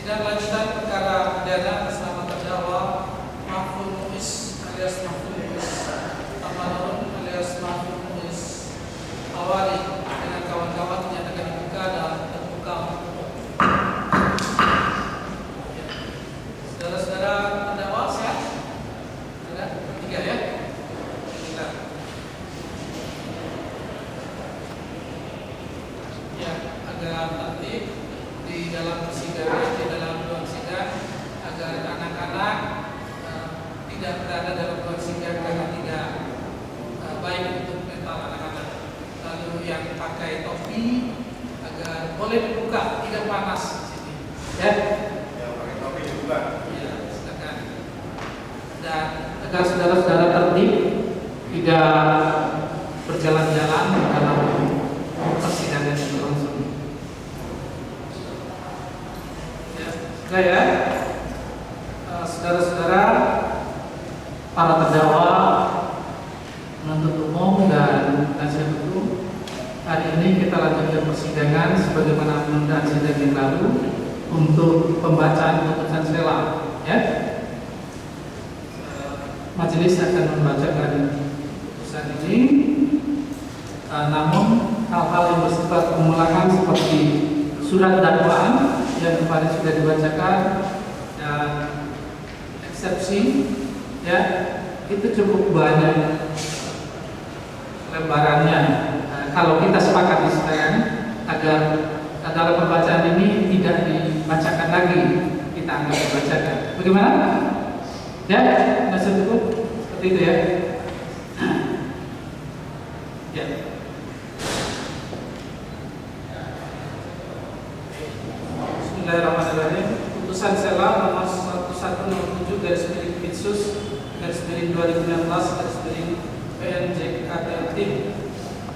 Sidang lanjutan perkara pidana atas nama terdakwa Mahfud Muiz alias Mahfud Muiz Amanurun alias Mahfud Muiz Awali dengan kawan-kawan menyatakan dibuka dan terbuka. Saudara-saudara terdakwa sehat? Ada? Tiga ya? Tiga. Ya, agar nanti di dalam persidangan, di dalam ruang sidang, agar anak-anak tidak berada dalam ruang sidang karena tidak baik untuk mental anak-anak. Lalu yang pakai topi agar boleh dibuka, tidak panas di sini. Ya? Yang pakai topi dibuka. Ya, silakan. Dan agar saudara-saudara tertib, tidak berjalan-jalan dalam persidangan yang berlangsung. Ya, saudara-saudara, para terdakwa, penuntut umum dan penasihat hukum, hari ini kita lanjutkan persidangan sebagaimana penundaan sidang yang lalu untuk pembacaan putusan sela. Ya, majelis akan membacakan putusan ini, namun hal-hal yang bersifat pengulangan seperti surat dakwaan yang kemarin sudah dibacakan dan eksepsi, ya, itu cukup banyak lembarannya. Kalau kita sepakat di sidang agar dalam pembacaan ini tidak dibacakan lagi, kita anggap dibacakan. Bagaimana? Ya, masih cukup seperti itu ya. Ya. Bismillahirrahmanirrahim. Putusan sela nomor 1107 /Pitsus/2016/PNJKT Tim.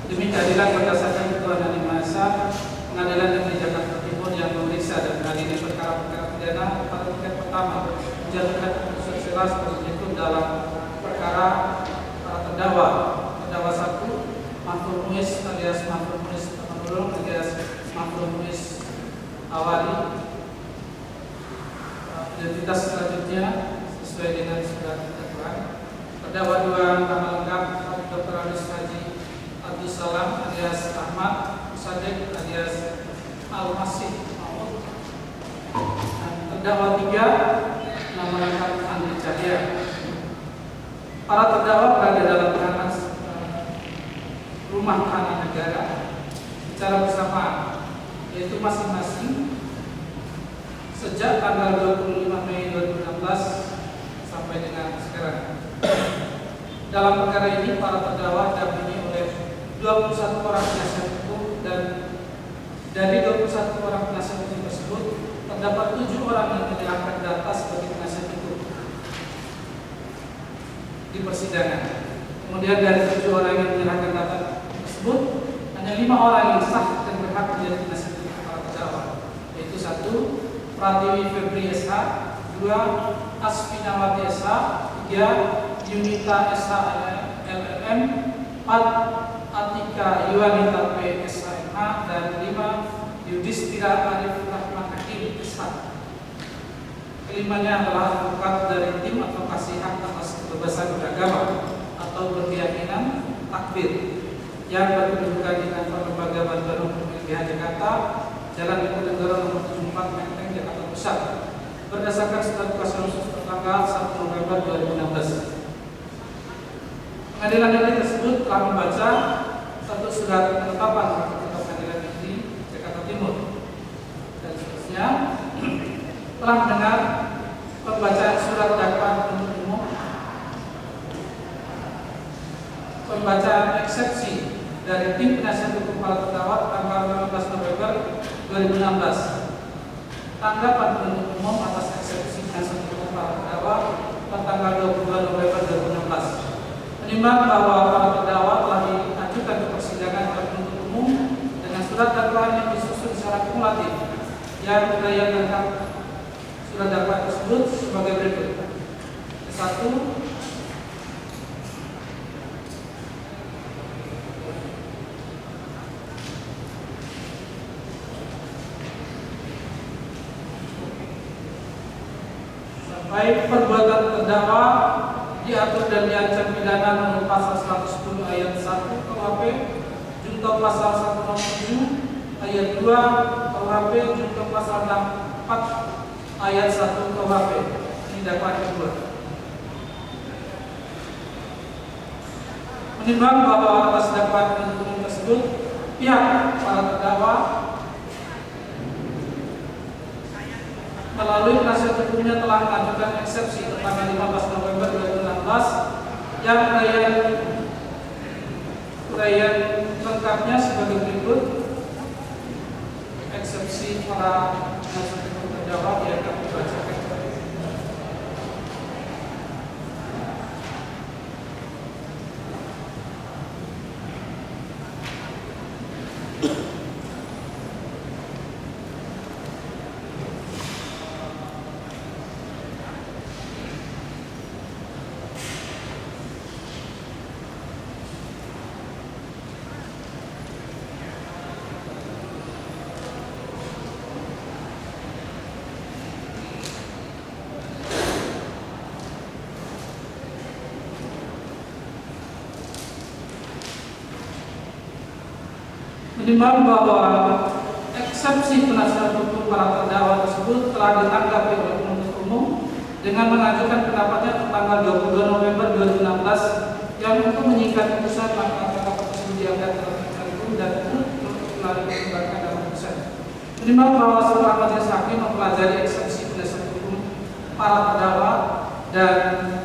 Demi keadilan berdasarkan ketentuan yang Maha Esa, Pengadilan Negeri Jakarta Timur yang memeriksa dan mengadili perkara-perkara pidana pada tingkat pertama menjatuhkan putusan sela seperti berikut dalam perkara para terdakwa. Terdakwa 1 Mahfud Muiz alias Mahfud Muiz Amanurun alias Mahfud Muiz Awali. Identitas selanjutnya sesuai dengan surat dakwaan. Terdakwa 2 nama lengkap Dr. Andes Haji Abdul Salam alias Ahmad Musaddiq alias Al-Masih Mahmud. Terdakwa 3 nama lengkap Andri Cahya. Para terdakwa berada dalam tahanan rumah tahanan negara secara bersamaan, yaitu masing-masing sejak tanggal 25 Mei 2016 sampai dengan sekarang. Dalam perkara ini para terdakwa didampingi oleh 21 orang penasihat hukum, dan dari 21 orang penasihat hukum tersebut terdapat 7 orang yang menyerahkan data sebagai penasihat hukum di persidangan. Kemudian dari 7 orang yang menyerahkan data tersebut, hanya 5 orang yang sah dan berhak menjadi penasihat hukum para terdakwa, yaitu 1 Pratiwi Febri SH, 2 Asfinawati SH, 3 Yunita SH LLM, 4 Atika Yuwanita P SHMH, dan 5 Yudhistira Arif Rahman Hakim SH. Kelimanya adalah advokat dari tim advokasi hak atas kebebasan beragama atau berkeyakinan takbir yang berkedudukan di kantor lembaga bantuan hukum LBH Jakarta, Jalan Diponegoro nomor 74 Menteng, Jakarta Pusat. Berdasarkan surat kuasa khusus tanggal 1 November 2016. Pengadilan negeri tersebut telah membaca satu surat penetapan ketua Pengadilan Negeri Jakarta Timur dan seterusnya, telah mendengar pembacaan surat dakwaan penuntut umum, pembacaan eksepsi dari tim penasihat hukum para terdakwa tanggal 15 November 2016, tanggapan penuntut umum atas eksepsi penasihat hukum para terdakwa pada tanggal 22 November 2016. Menimbang bahwa para terdakwa telah diajukan ke persidangan oleh penuntut umum dengan surat dakwaan yang disusun secara kumulatif, yang uraian tentang surat dakwaan tersebut sebagai berikut. Satu, baik perbuatan terdakwa diatur dan diancam pidana menurut pasal 110 ayat 1 KUHP, junto pasal 107 ayat 2 KUHP, junto pasal 64 ayat 1 KUHP. Ini dakwaan kedua. Menimbang bahwa atas dakwaan penuntut umum tersebut, pihak para terdakwa melalui penasihat hukumnya telah mengajukan eksepsi tanggal 15 November 2016 yang uraian lengkapnya sebagai berikut. Eksepsi para penasihat hukum terdakwa yang kami bacakan. Menimbang bahwa eksepsi penasihat hukum para terdakwa tersebut telah ditanggapi oleh penuntut umum dengan mengajukan pendapatnya tanggal 22 November 2016 yang untuk menyikat putusan maka pendapat tersebut dianggap dalam hukum dan telah dipertimbangkan dalam putusan. Menimbang bahwa setelah majelis hakim mempelajari eksepsi penasihat hukum para terdakwa dan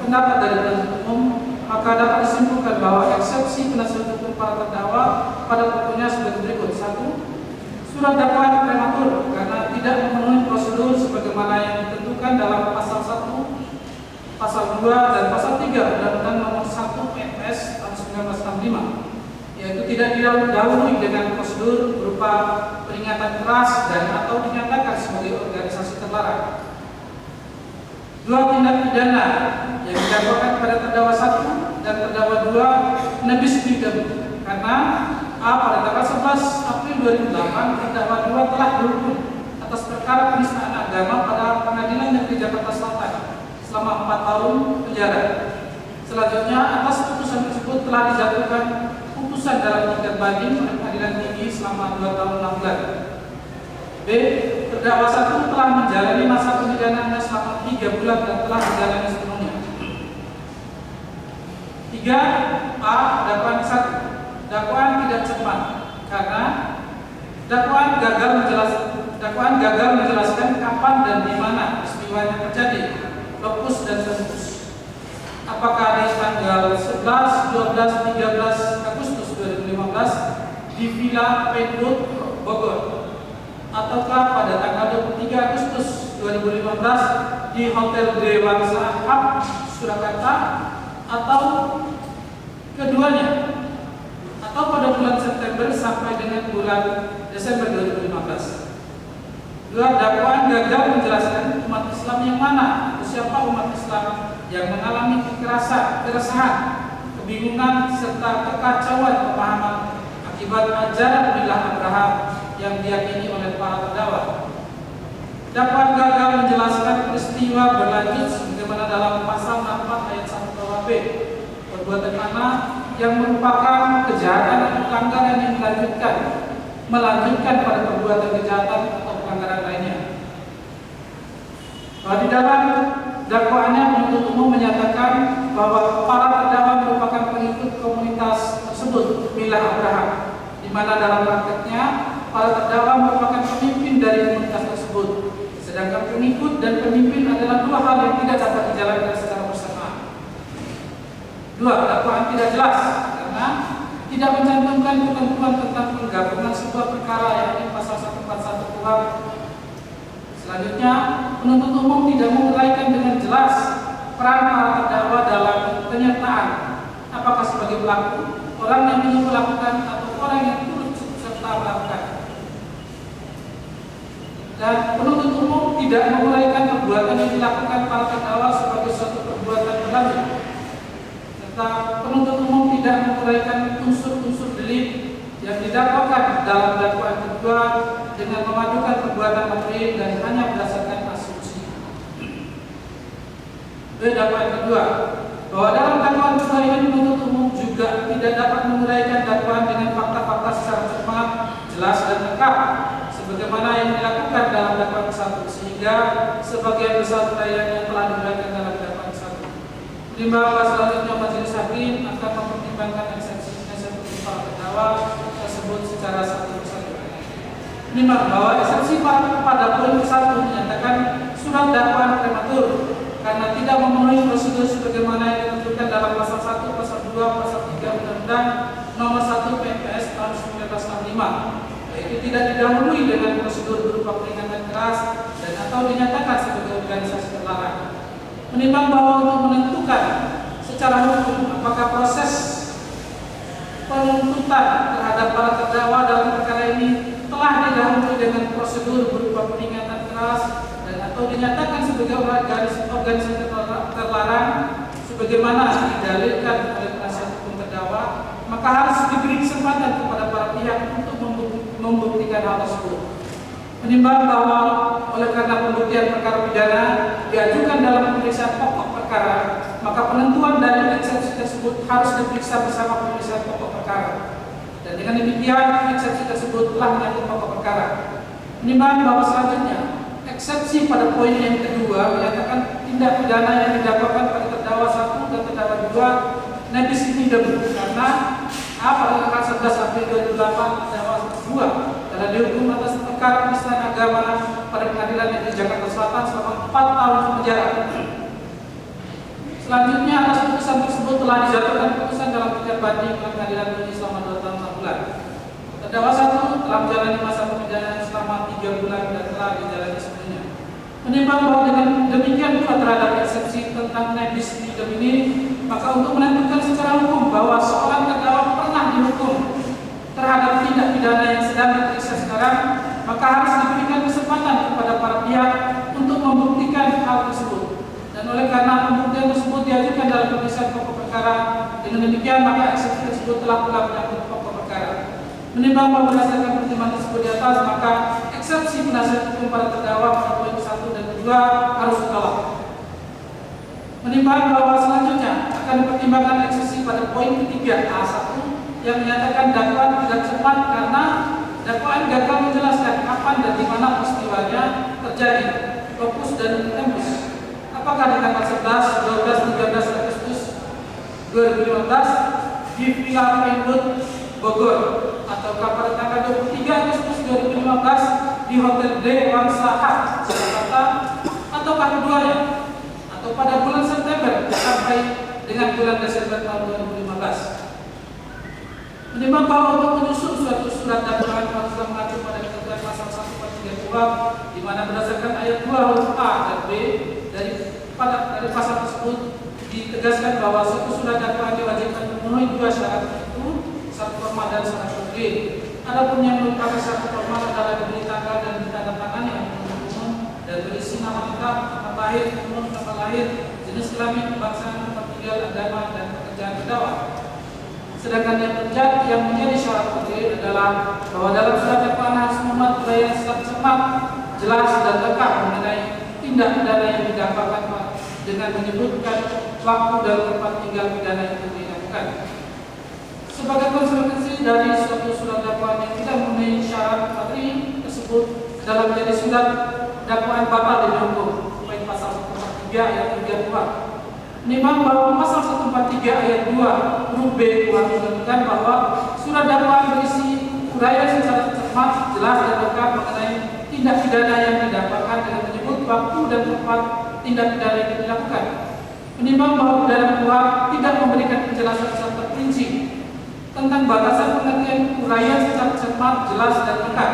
pendapat dari penuntut umum, maka dapat disimpulkan bahwa eksepsi penasihat hukum para terdakwa pada pokoknya sebagai berikut. Satu, surat dakwaan prematur karena tidak memenuhi prosedur sebagaimana yang ditentukan dalam pasal 1, pasal 2 dan pasal 3 Undang-Undang Nomor 1 PMS tahun 1965, yaitu tidak didahului dengan prosedur berupa peringatan keras dan atau dinyatakan sebagai organisasi terlarang. Dua, tindak pidana yang didakwakan pada terdakwa 1 dan terdakwa 2 nebis bidang karena A. Pada tanggal 11 April 2008 terdakwa 2 telah dihukum atas perkara penistaan agama pada Pengadilan Negeri Jakarta Selatan selama 4 tahun penjara. Selanjutnya atas putusan tersebut telah dijatuhkan putusan dalam tingkat banding oleh Pengadilan Tinggi selama 2 tahun 6 bulan. B. Terdakwa 1 telah menjalani masa pemidananya selama 3 bulan dan telah menjalani sepenuhnya. 3. A. Dakwaan 1. Dakwaan tidak cermat karena dakwaan gagal menjelaskan kapan dan di mana peristiwanya terjadi, lokus dan tempus. Apakah di tanggal 11, 12, 13 Agustus 2015 di Villa Pedro Bogor, ataukah pada tanggal 23 Agustus 2015 di Hotel Dewan Sahab Surakarta, atau keduanya, atau pada bulan September sampai dengan bulan Desember 2015. 2. Dakwaan gagal menjelaskan umat Islam yang mana, siapa umat Islam yang mengalami keresahan, kebingungan serta kekacauan pemahaman akibat ajaran milah Abraham yang diyakini oleh para terdakwa. Dakwaan gagal menjelaskan peristiwa berlanjut sebagaimana dalam pasal 64 ayat 1 KUHP, perbuatan anak yang merupakan kejahatan atau pelanggaran yang melanjutkan pada perbuatan kejahatan atau pelanggaran lainnya. Bahwa di dalam dakwaannya penuntut umum menyatakan bahwa para terdakwa merupakan pengikut komunitas tersebut, Milah Abraham, di mana dalam prakteknya para terdakwa merupakan pemimpin dari komunitas tersebut. Sedangkan pengikut dan pemimpin adalah dua hal yang tidak dapat dijalankan secara bersamaan. Dua, dakwaan tidak jelas karena tidak mencantumkan ketentuan tentang penggabungan sebuah perkara, yakni pasal 141 KUHP. Selanjutnya, penuntut umum tidak menguraikan dengan jelas peran para terdakwa dalam penyertaan, apakah sebagai pelaku, orang yang ingin melakukan, atau orang yang turut serta melakukan. Dan penuntut umum tidak menguraikan perbuatan yang dilakukan para terdakwa sebagai suatu perbuatan berlanjut. Serta penuntut umum tidak menguraikan unsur-unsur delik yang didakwakan dalam dakwaan kedua dengan memadukan perbuatan material dan hanya berdasarkan asumsi. Dakwaan kedua, bahwa dalam dakwaan kedua ini penuntut umum juga tidak dapat menguraikan dakwaan dengan fakta-fakta secara cermat, jelas dan lengkap, sebagaimana yang dilakukan dalam dakwaan satu, sehingga sebagian besar uraian yang telah diuraikan dalam dakwaan satu. Menimbang selanjutnya majelis hakim akan mempertimbangkan eksepsinya seperti para terdakwa tersebut secara satu persatu. Menimbang bahwa eksepsi pada poin ke-1 menyatakan surat dakwaan prematur karena tidak memenuhi prosedur sebagaimana yang ditentukan dalam pasal 1, pasal 2, pasal 3 Undang-Undang Nomor 1 PMPS tahun 1965, yaitu tidak didahului dengan prosedur berupa peringatan keras dan atau dinyatakan sebagai organisasi terlarang. Menimbang bahwa untuk menentukan secara hukum apakah proses penuntutan terhadap para terdakwa dalam perkara ini telah didahului dengan prosedur berupa peringatan keras dan atau dinyatakan sebagai organisasi terlarang sebagaimana didalilkan oleh penasihat hukum terdakwa, maka harus diberi kesempatan kepada para pihak untuk membuktikan hal tersebut. Menimbang bahwa oleh karena pembuktian perkara pidana diajukan dalam pemeriksaan pokok perkara, maka penentuan dari eksepsi tersebut harus diperiksa bersama pemeriksaan pokok perkara. Dan dengan demikian eksepsi tersebut telah menyangkut pokok perkara. Menimbang bahwa selanjutnya eksepsi pada poin yang kedua menyatakan tindak pidana yang didakwakan pada terdakwa 1 dan terdakwa 2 nebis idem karena pada tanggal 11 April 2008 terdakwa 2 telah dihukum atas perkara penistaan agama pada pengadilan negeri Jakarta Selatan selama 4 tahun penjara. Selanjutnya atas putusan tersebut telah dijatuhkan putusan dalam tingkat banding oleh pengadilan negeri selama 2 tahun 4 bulan. Terdakwa 1 telah menjalani masa pemindahan selama 3 bulan dan telah dijalani sepenuhnya. Menimbang bahwa dengan demikian pula terhadap eksepsi tentang nebis idem ini, maka untuk menentukan secara hukum bahwa seorang terdakwa pernah dihukum terhadap tindak pidana yang sedang diperiksa sekarang, maka harus diberikan kesempatan kepada para pihak untuk membuktikan hal tersebut. Dan oleh karena pembuktian tersebut diajukan dalam pemeriksaan pokok perkara, dengan demikian maka eksepsi tersebut telah pula menyangkut pokok perkara. Menimbang bahwa berdasarkan pertimbangan tersebut di atas, maka eksepsi penasihat hukum para terdakwa pada poin 1 dan 2 harus ditolak. Menimbang bahwa selanjutnya akan dipertimbangkan eksepsi pada poin ketiga A1 yang menyatakan dakwaan tidak cermat karena dakwaan gagal menjelaskan kapan dan di mana peristiwanya terjadi, fokus dan tempus. Apakah di tanggal 11, 12, 13 Agustus 2015 di Villa Penwood, Bogor, ataukah pada tanggal 23 Agustus 2015 di Hotel D Wangsa Hut, Jakarta, ataukah keduanya, atau pada bulan September sampai dengan bulan Desember tahun 2015. Menimbang bahwa untuk menyusun suatu surat dakwaan haruslah mengacu pada ketentuan pasal 143 KUHP, di mana berdasarkan ayat 2 huruf A dan B dari pasal tersebut ditegaskan bahwa suatu surat dakwaan diwajibkan memenuhi 2 syarat itu, syarat formal dan syarat konkret. Adapun yang merupakan syarat formal adalah diberi tanggal dan ditandatangani oleh penuntut umum dan berisi nama lengkap, nama lahir, umur, nama lahir, jenis kelamin, kebangsaan, tempat tinggal, agama dan pekerjaan terdakwa. Sedangkan yang menjadi syarat konkret adalah bahwa dalam surat dakwaan harus memuat uraian secara cermat, jelas dan lengkap mengenai tindak pidana yang didakwakan dengan menyebutkan waktu dan tempat tinggal pidana yang dilakukan. Sebagai konsekuensi dari suatu surat dakwaan yang tidak memenuhi syarat materi tersebut dalam menjadi surat dakwaan batal demi hukum, poin pasal 143 ayat 3 kuhap. Menimbang bahwa pasal 143 ayat 2 huruf B kuhap menentukan bahwa surat dakwaan berisi uraian secara cermat, jelas dan lengkap mengenai tindak pidana yang didakwakan dengan menyebut waktu dan tempat tindak pidana yang dilakukan. Menimbang bahwa dalam kuhap tidak memberikan penjelasan secara terperinci tentang batasan pengertian uraian secara cermat, jelas dan lengkap.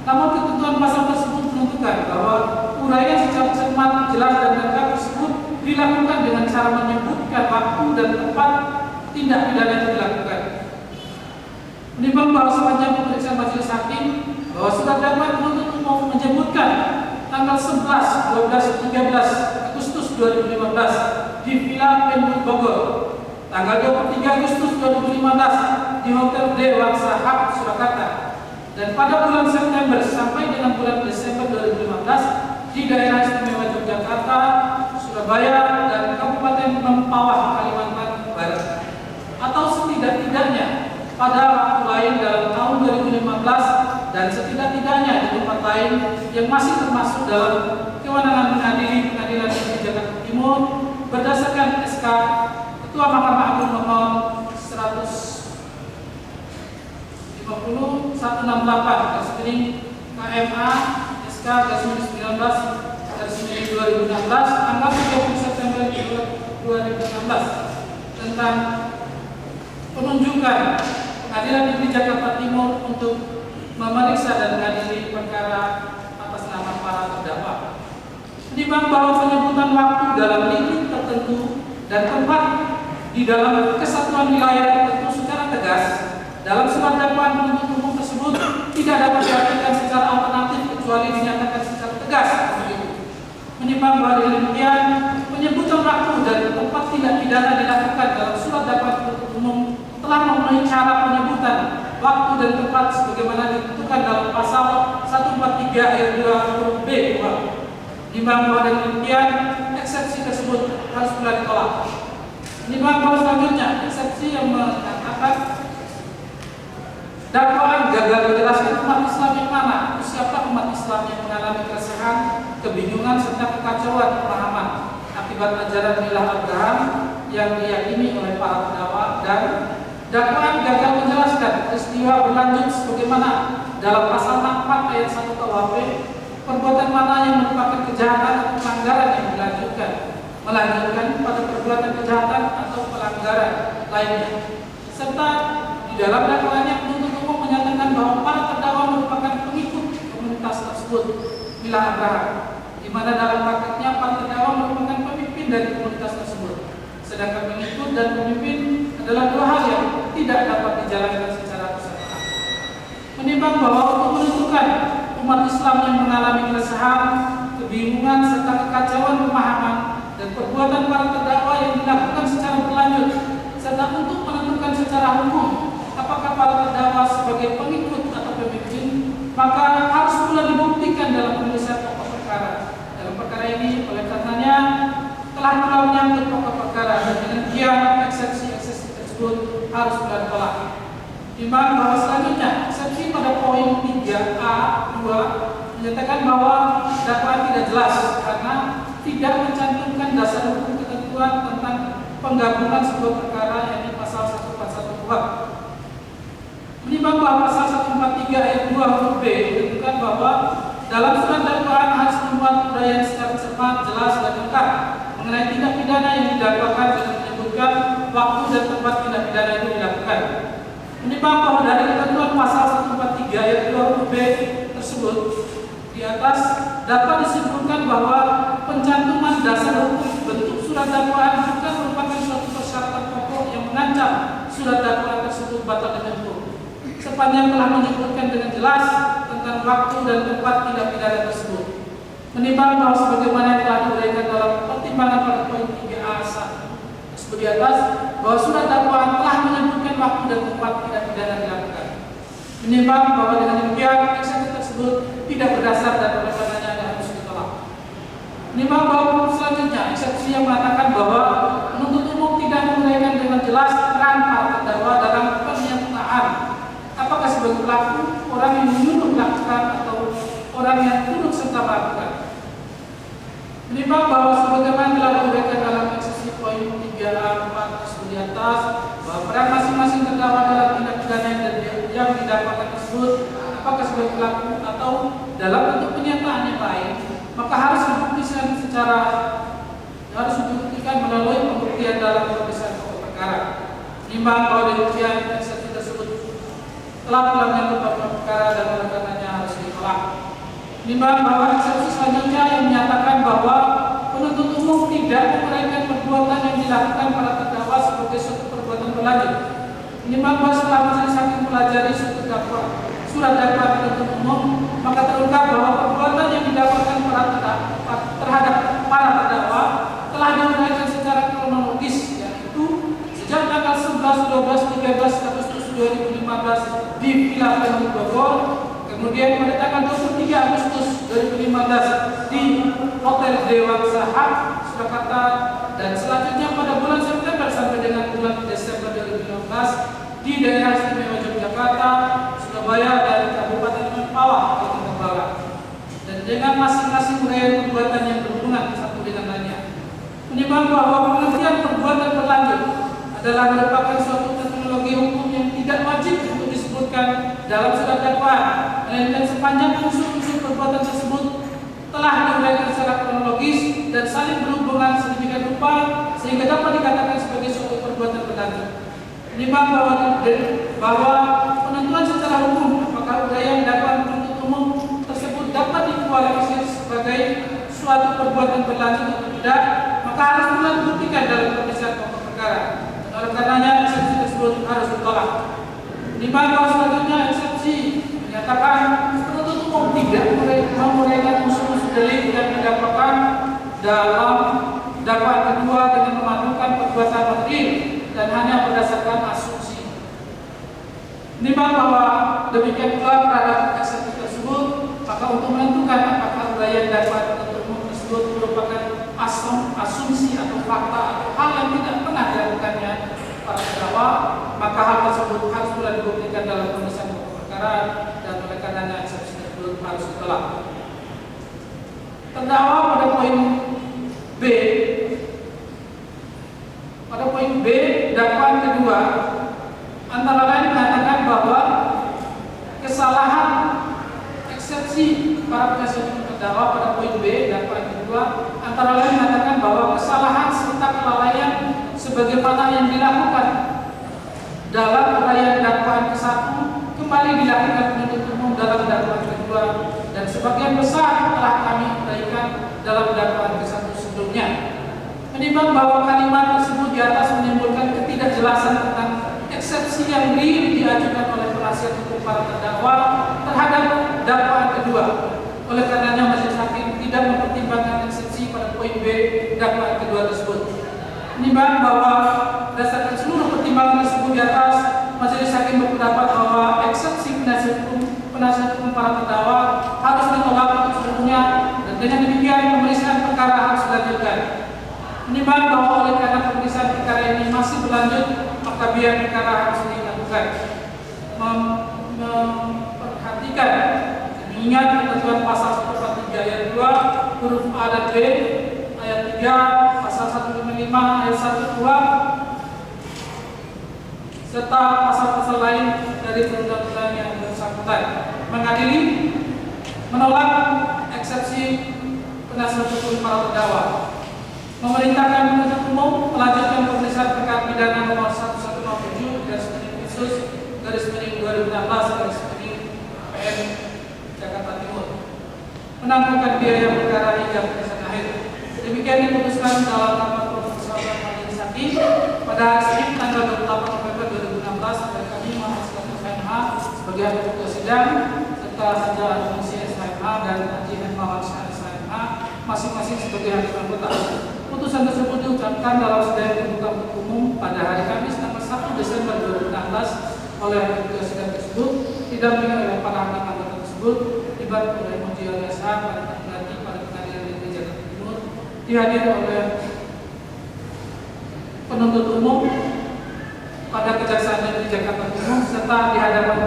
Namun ketentuan pasal tersebut menentukan bahwa uraian secara cermat, jelas dan lengkap tersebut dilakukan dengan cara menyebutkan waktu dan tempat tindak pidana yang dilakukan. Menimbang bahwa sepanjang pemeriksaan majelis hakim bahwa surat dakwaan penuntut umum menyebutkan tanggal 11, 12, 13 Agustus 2015 di Villa Penwood Bogor, tanggal 23 Agustus 2015 di Hotel Dewa Sahab Surakarta, dan pada bulan September sampai dengan bulan Desember 2015 di daerah istimewa Yogyakarta, Surabaya, dan Kabupaten Mempawah, Kalimantan Barat, atau setidak-tidaknya pada waktu lain dalam tahun 2015 dan setidak-tidaknya di tempat lain yang masih termasuk dalam kewenangan mengadili Pengadilan Negeri Jakarta Timur berdasarkan SK Ketua Mahkamah Agung nomor 150/168 KMA SK /19/2016 tanggal 30 September 2016 tentang penunjukan Pengadilan Negeri Jakarta Timur untuk memeriksa dan mengadili perkara atas nama para terdakwa. Menimbang bahwa penyebutan waktu dalam lingkup tertentu dan tempat di dalam kesatuan wilayah tertentu secara tegas dalam surat dakwaan penuntut umum tersebut tidak dapat diartikan secara alternatif kecuali dinyatakan secara tegas. Menimbang bahwa dengan demikian penyebutan waktu dan tempat tindak pidana dilakukan dalam surat dakwaan penuntut umum telah memenuhi cara penyebutan waktu dan tempat sebagaimana ditentukan dalam pasal 143 ayat 2 huruf B kuhap. Menimbang bahwa dengan demikian eksepsi tersebut harus pula ditolak. Menimbang bahwa selanjutnya eksepsi yang mengatakan dakwaan gagal menjelaskan umat Islam yang mana, siapa umat Islam yang mengalami keresahan, kebingungan serta kekacauan pemahaman akibat ajaran Milah Abraham yang diyakini oleh para terdakwa, dan dakwaan gagal menjelaskan peristiwa berlanjut sebagaimana dalam pasal 4 ayat 1 KUHP, perbuatan mana yang merupakan kejahatan atau pelanggaran yang melanjutkan pada perbuatan kejahatan atau pelanggaran lainnya, serta di dalam dakwaannya penuntut umum menyatakan bahwa para terdakwa merupakan pengikut komunitas tersebut Milah Abraham, di mana dalam prakteknya para terdakwa merupakan pemimpin dari komunitas tersebut, sedangkan pengikut dan pemimpin adalah dua hal yang tidak dapat dijalankan secara bersamaan. Menimbang bahwa untuk menentukan umat Islam yang mengalami keresahan, kebingungan serta kekacauan pemahaman dan perbuatan para terdakwa yang dilakukan secara berlanjut, serta untuk menentukan secara hukum apakah para terdakwa sebagai pengikut atau pemimpin, maka harus pula dibuktikan dalam penulisan pokok perkara. Dalam perkara ini, oleh karenanya telah pula menyangkut pokok perkara, dan dengan demikian eksepsi-eksepsi tersebut harus pula ditolak. Timbang bahwa selanjutnya eksepsi pada poin 3A2 menyatakan bahwa dakwaan tidak jelas karena tidak mencantumkan dasar hukum ketentuan tentang penggabungan sebuah perkara, yakni pasal 141 KUHP. Menimbang bahwa pasal 143 ayat 2 huruf B menentukan bahwa dalam surat dakwaan harus membuat uraian secara cermat, jelas dan lengkap mengenai tindak pidana yang didakwakan dengan menyebutkan waktu dan tempat tindak pidana itu dilakukan. Menimbang bahwa dari ketentuan pasal 143 ayat 2 huruf B tersebut di atas dapat disimpulkan bahwa pencantuman dasar hukum bentuk surat dakwaan bukan merupakan suatu persyaratan pokok yang mengancam surat dakwaan tersebut batal demi hukum, sepanjang telah menyebutkan dengan jelas tentang waktu dan tempat tindak pidana tersebut. Menimbang bahwa sebagaimana yang telah diuraikan dalam pertimbangan pada poin 3A1 tersebut di atas, bahwa surat dakwaan telah menyebutkan waktu dan tempat tindak pidana dilakukan. Menimbang bahwa dengan demikian eksepsi tersebut tidak berdasar dan oleh karenanya harus ditolak. Menimbang bahwa selanjutnya eksepsi yang mengatakan bahwa penuntut umum tidak menguraikan dengan jelas peran para terdakwa dalam pernyataan apakah sebagai pelaku, orang yang menyuruh melakukan, atau orang yang turut serta melakukan. Menimbang bahwa sebagaimana telah terdakwa dalam tindak pidana yang didakwakan tersebut, apakah sebagai pelaku atau dalam bentuk pernyataan yang lain, maka harus dibuktikan melalui pembuktian dalam pemeriksaan pokok perkara. Nimbang bahwa demikian eksepsi tersebut telah melanggar pokok perkara dan oleh karenanya harus ditolak. Nimbang bahwa eksepsi selanjutnya yang menyatakan bahwa penuntut umum tidak menguraikan perbuatan yang dilakukan para terdakwa sebagai suatu perbuatan berlanjut. Nimbang bahwa setelah majelis hakim mempelajari surat dakwaan penuntut umum, maka terungkap bahwa perbuatan yang didakwakan terhadap para terdakwa telah diuraikan secara kronologis, yaitu sejak tanggal 11, 12, 13 Agustus 2015 di Villa Venue Bogor, kemudian pada tanggal 23 Agustus 2015 di Hotel Dewan Sahab, Surakarta, dan selanjutnya pada bulan September sampai dengan bulan Desember 2015 di daerah istimewa Yogyakarta, Surabaya, dan Kabupaten Mempawah, Kalimantan Barat, dan dengan masing-masing uraian perbuatan yang berhubungan satu dengan lainnya. Menimbang bahwa pengertian perbuatan berlanjut adalah merupakan suatu teknologi hukum yang tidak wajib untuk disebutkan dalam surat dakwaan, melainkan sepanjang unsur-unsur perbuatan tersebut telah diuraikan secara kronologis dan saling berhubungan sedemikian rupa sehingga dapat dikatakan sebagai suatu perbuatan berlanjut. Menimbang bahwa penentuan secara hukum apakah uraian dakwaan penuntut umum tersebut dapat dikualifikasi sebagai suatu perbuatan berlanjut atau tidak, maka harus pula dibuktikan dalam pemeriksaan pokok perkara. Oleh karenanya eksepsi tersebut harus ditolak. Menimbang bahwa selanjutnya eksepsi menyatakan penuntut umum tidak menguraikan unsur-unsur delik yang didakwakan dalam dakwaan kedua dengan memadukan perbuatan material dan hanya berdasarkan asumsi. Menimbang bahwa demikian pula terhadap eksepsi tersebut, maka untuk menentukan apakah uraian dakwaan penuntut umum tersebut merupakan asumsi atau fakta atau hal yang tidak pernah dilakukannya para terdakwa, maka hal tersebut harus pula dibuktikan dalam pemeriksaan pokok perkara dan oleh karenanya eksepsi tersebut harus ditolak. Terdakwa pada poin B, dakwaan kedua antara lain mengatakan bahwa kesalahan eksepsi para penasihat hukum terdakwa pada poin B, dakwaan kedua antara lain mengatakan bahwa kesalahan serta kelalaian sebagaimana yang dilakukan dalam uraian dakwaan ke-1 kembali dilakukan penuntut umum dalam dakwaan kedua dan sebagian besar telah kami uraikan dalam dakwaan ke-1 sebelumnya. Menimbang bahwa kalimat tersebut di atas menimbulkan ketidakjelasan tentang eksepsi yang diajukan oleh penasihat hukum para terdakwa terhadap dakwaan kedua. Oleh karenanya majelis hakim tidak mempertimbangkan eksepsi pada poin B dakwaan kedua tersebut. Menimbang bahwa berdasarkan seluruh pertimbangan tersebut di atas, majelis hakim berpendapat bahwa eksepsi penasihat hukum para terdakwa harus ditolak seluruhnya dan dengan demikian pemeriksaan perkara harus dilanjutkan. Menimbang bahwa oleh karena pemeriksaan perkara ini masih berlanjut, maka biar perkara harus dilakukan. Memperhatikan mengingat ketentuan pasal 143 ayat 2 huruf A dan B, ayat 3 pasal 155 ayat 1 2 serta pasal-pasal lain dari perundang-undang yang bersangkutan mengadili menolak eksepsi penasihat hukum para terdakwa, memerintahkan penuntut umum melanjutkan pemeriksaan perkara pidana nomor 1107 /2016 PN Jakarta Timur, menangguhkan biaya perkara hingga pemeriksaan akhir. Demikian diputuskan dalam rapat permusyawaratan majelis hakim pada hari Senin tanggal 28 November 2016 dan kami menghasilkan SMH sebagai hakim ketua sidang serta Haja Komisi SMH dan Haji Hermawan Syah SMH masing-masing sebagai hakim anggota. Putusan tersebut diucapkan dalam sidang terbuka untuk umum pada hari Kamis tanggal 1 Desember 2016 oleh hakim ketua sidang tersebut, didampingi oleh para hakim anggota tersebut, dibantu oleh Muji LSH pada pengadilan negeri Jakarta Timur, dihadiri oleh penuntut umum pada Kejaksaan Negeri Jakarta Timur serta di hadapan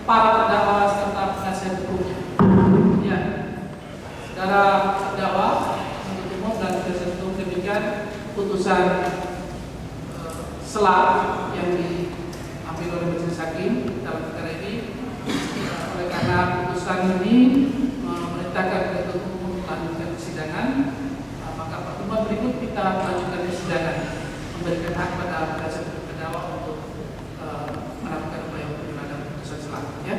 para terdakwa serta penasihat hukumnya. Ya, saudara terdakwa, penuntut umum dan penasihat hukum, demikian putusan selah yang diambil oleh majelis hakim dalam perkara ini. Oleh karena putusan ini memerintahkan penuntut umum melanjutkan persidangan, maka pertemuan berikut kita melanjutkan persidangan, memberikan hak pada penasihat hukum terdakwa untuk melakukan upaya hukum terhadap putusan selanjutnya,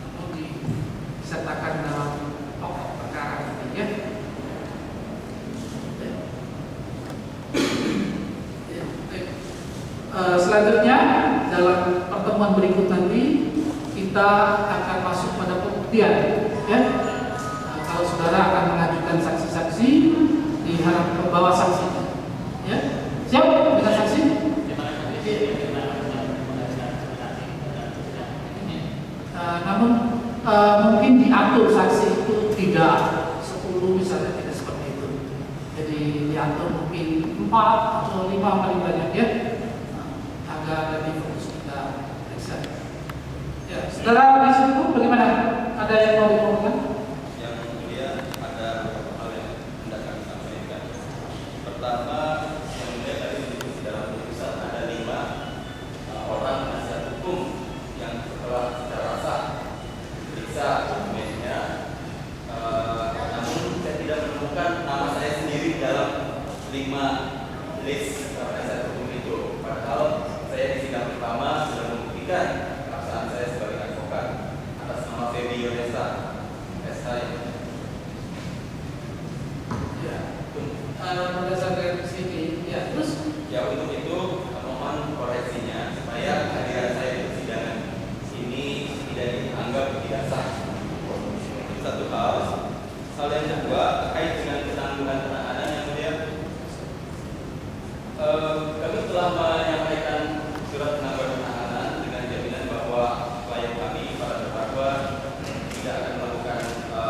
namun disertakan dalam pokok perkara ini ya. Selanjutnya dalam pertemuan berikut nanti kita akan masuk pada pembuktian ya. Kalau saudara akan mengajukan saksi-saksi diharap membawa saksi ya. Siap dengan saksi? Namun mungkin diatur saksi itu tidak 10 misalnya, tidak seperti itu. Jadi diatur mungkin 4 atau 5 paling banyak ya, agar lebih fokus kita periksa. Ya, saudara di situ bagaimana? Ada yang mau dikomentakan? Yang mulia, ada beberapa hal yang hendak kami sampaikan. Pertama, yang mulia tadi disebut dalam putusan ada 5 orang penasihat hukum yang setelah secara sah diperiksa dokumennya, namun saya tidak menemukan nama saya sendiri dalam 5 list penasihat hukum itu. Padahal saya di sidang pertama sudah membuktikan perasaan saya sebagai advokat atas nama Feby Yonesa SH. Ya, berdasarkan sini. Ya, terus Ya, untuk itu mohon koreksinya supaya kehadiran saya di persidangan ini tidak dianggap tidak sah. Itu satu hal. Hal yang kedua terkait dengan penangguhan penahanan yang mulia. Kami telah menyampaikan surat penangguhan penahanan dengan jaminan bahwa klien kami para terdakwa tidak akan melakukan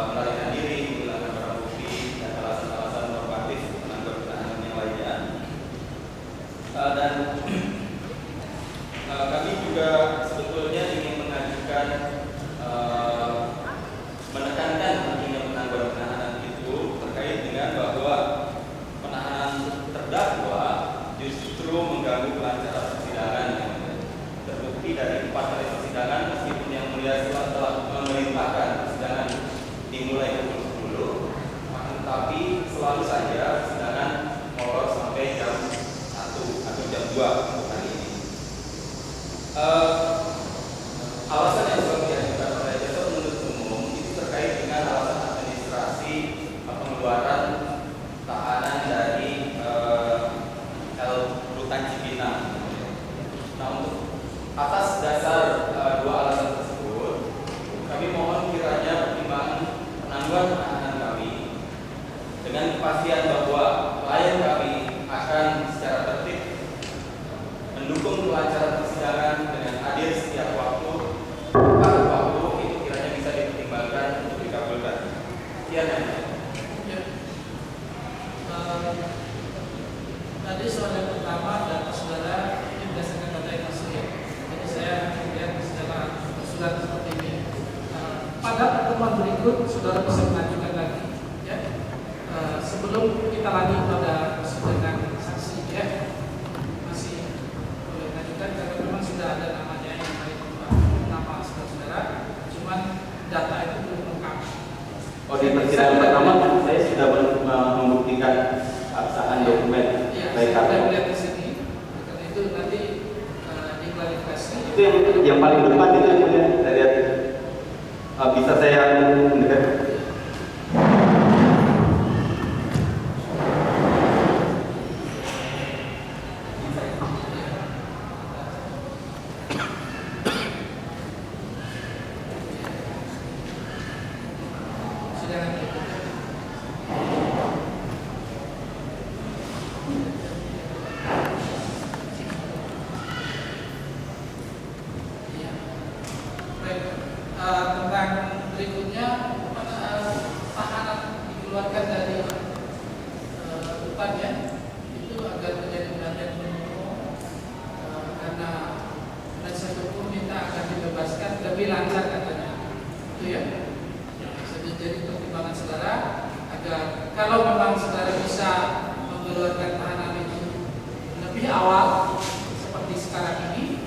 melarikan diri, menghilangkan barang bukti dan alasan-alasan normatif penangguhan penahanan yang lainnya. Dan kami juga sebetulnya ingin mengajukan menekankan pentingnya penangguhan penahanan itu terkait dengan bahwa penahanan terdakwa justru mengganggu kelancaran persidangan. Terbukti dari 4 kali persidangan, meskipun yang mulia telah memerintahkan persidangan dimulai pukul 10, tetapi selalu saja persidangan molor sampai jam 1 atau jam 2 untuk hari ini. Alasan yang selalu diajukan oleh jaksa penuntut umum itu terkait dengan alasan administrasi pengeluaran tahanan dari Rutan Cipinang. Nah, untuk atas dasar 2 alasan tersebut, kami mohon kiranya pertimbangan penangguhan penahanan kami dengan kepastian bahwa klien kami akan secara tertib mendukung kelancaran persidangan dengan hadir setiap waktu itu kiranya bisa dipertimbangkan untuk dikabulkan. Sekian ya. Tadi soal yang pertama data saudara ini berdasarkan data yang asli. Jadi saya melihat secara surat seperti ini. Pada pertemuan berikut saudara bisa mengajukan lagi, ya. Sebelum kita lanjut pada persidangan saksi, ya, masih boleh mengajukan karena memang sudah ada namanya yang baik nama saudara, cuman data itu belum lengkap. Oh, di persidangan pertama saya sudah membuktikan absahan dokumen. Ya, baik saya melihat di sini. Karena itu nanti diklarifikasi. Itu yang paling depan itu yang mulia. Saya lihat bisa saya mendekat. Silakan. Tentang berikutnya tahanan dikeluarkan dari rutan ya, itu agar menjadi perhatian umum karena penasihat hukum minta akan dibebaskan lebih lancar katanya, itu ya. Jadi pertimbangan saudara agar kalau memang saudara bisa mengeluarkan tahanan itu lebih awal seperti sekarang ini,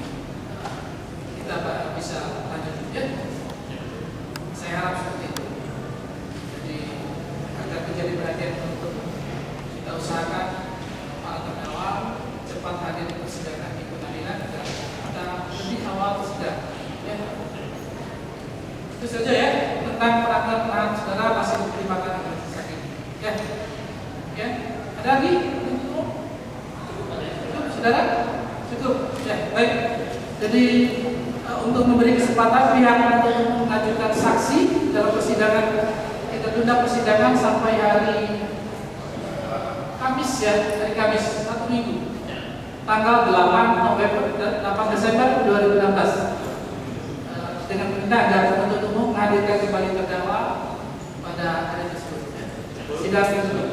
saja ya tentang penanganan penahanan saudara masih dipertimbangkan oleh majelis hakim. Ya, ya. Ada lagi? Cukup, saudara? Cukup. Ya, baik. Jadi untuk memberi kesempatan pihak untuk mengajukan saksi dalam persidangan, kita tunda persidangan sampai hari Kamis ya, hari Kamis 1 minggu, tanggal 8 Desember 2016. Dengan perintah agar penuntut umum menghadirkan kembali terdakwa pada hari tersebut. Sidang tersebut.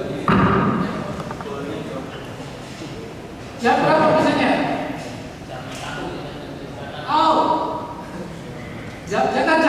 Jam berapa biasanya? Oh, jangan